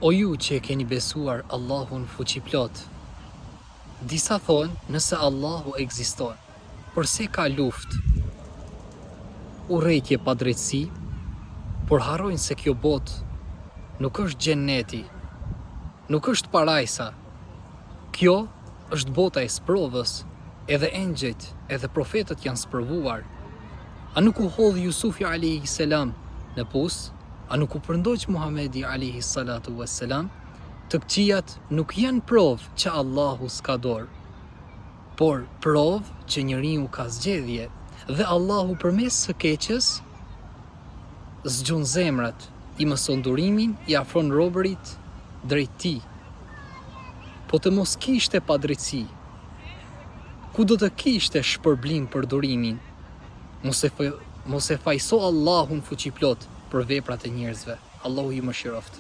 O ju që e keni besuar Allahun fuqiplot, disa thonë nëse Allahu ekziston, përse ka luftë, urrejtje pa drejtësi, por harrojnë se kjo botë nuk është xheneti, nuk është parajsa. Kjo është bota e sprovës, edhe engjëjt, edhe profetët janë sprovuar. A nuk u hodhi Jusufi alayhi salam në pus? A nuk u përndoq Muhamedi alayhi salatu wassalam? Të këqijat nuk janë provë që Allahu s'ka dorë, por provë që njeriu ka zgjedhje, dhe Allahu përmes së keqes zgjon zemrat, i mëson durimin, i afron robërit drejt tij. Po të mos kishte padrejtësi, ku do të kishte shpërblim për durimin? Mos e fajso Allahun fuqiplot për veprat e njerëzve. Allahu ju mëshiroft.